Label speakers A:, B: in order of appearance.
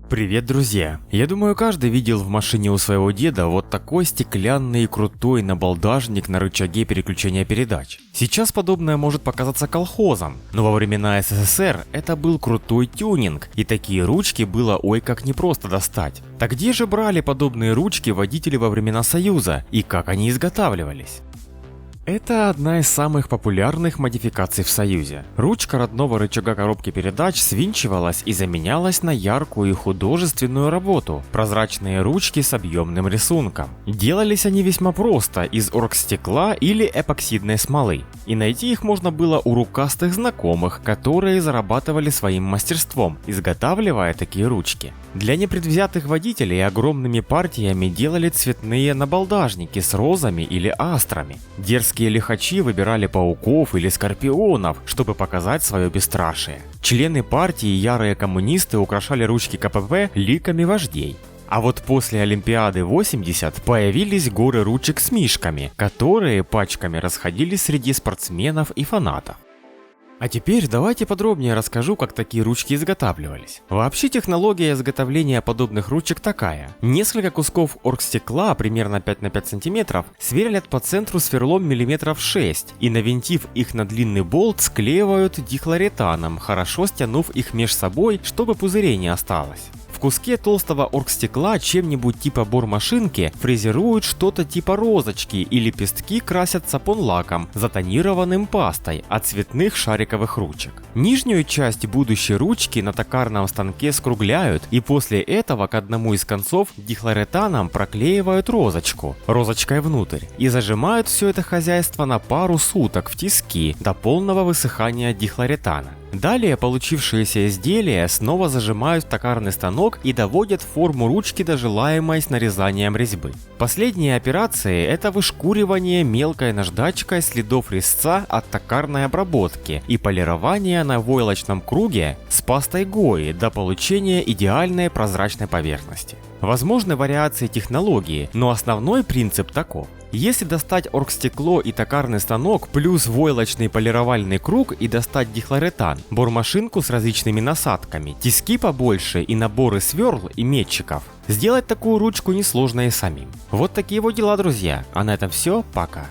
A: Привет, друзья! Я думаю, каждый видел в машине у своего деда вот такой стеклянный и крутой набалдажник на рычаге переключения передач. Сейчас подобное может показаться колхозом, но во времена СССР это был крутой тюнинг, и такие ручки было ой как непросто достать. Так где же брали подобные ручки водители во времена Союза, и как они изготавливались? Это одна из самых популярных модификаций в Союзе. Ручка родного рычага коробки передач свинчивалась и заменялась на яркую и художественную работу – прозрачные ручки с объемным рисунком. Делались они весьма просто из оргстекла или эпоксидной смолы. И найти их можно было у рукастых знакомых, которые зарабатывали своим мастерством, изготавливая такие ручки. Для непредвзятых водителей огромными партиями делали цветные набалдажники с розами или астрами. Дерзкие лихачи выбирали пауков или скорпионов, чтобы показать свое бесстрашие. Члены партии и ярые коммунисты украшали ручки КПП ликами вождей. А вот после Олимпиады 80 появились горы ручек с мишками, которые пачками расходились среди спортсменов и фанатов. А теперь давайте подробнее расскажу, как такие ручки изготавливались. Вообще технология изготовления подобных ручек такая. Несколько кусков оргстекла, примерно 5 на 5 см, сверлят по центру сверлом миллиметров 6 и, навинтив их на длинный болт, склеивают дихлоретаном, хорошо стянув их меж собой, чтобы пузырей не осталось. В куске толстого оргстекла чем-нибудь типа бормашинки фрезеруют что-то типа розочки и лепестки красят сапон-лаком, затонированным пастой от цветных шариковых ручек. Нижнюю часть будущей ручки на токарном станке скругляют и после этого к одному из концов дихлоретаном проклеивают розочку, розочкой внутрь, и зажимают все это хозяйство на пару суток в тиски до полного высыхания дихлоретана. Далее получившиеся изделия снова зажимают в токарный станок и доводят форму ручки до желаемой с нарезанием резьбы. Последние операции – это вышкуривание мелкой наждачкой следов резца от токарной обработки и полирование на войлочном круге с пастой Гои до получения идеальной прозрачной поверхности. Возможны вариации технологии, но основной принцип таков. Если достать оргстекло и токарный станок, плюс войлочный полировальный круг и достать дихлоретан, бормашинку с различными насадками, тиски побольше и наборы сверл и метчиков, сделать такую ручку несложно и самим. Вот такие вот дела, друзья. А на этом все, пока.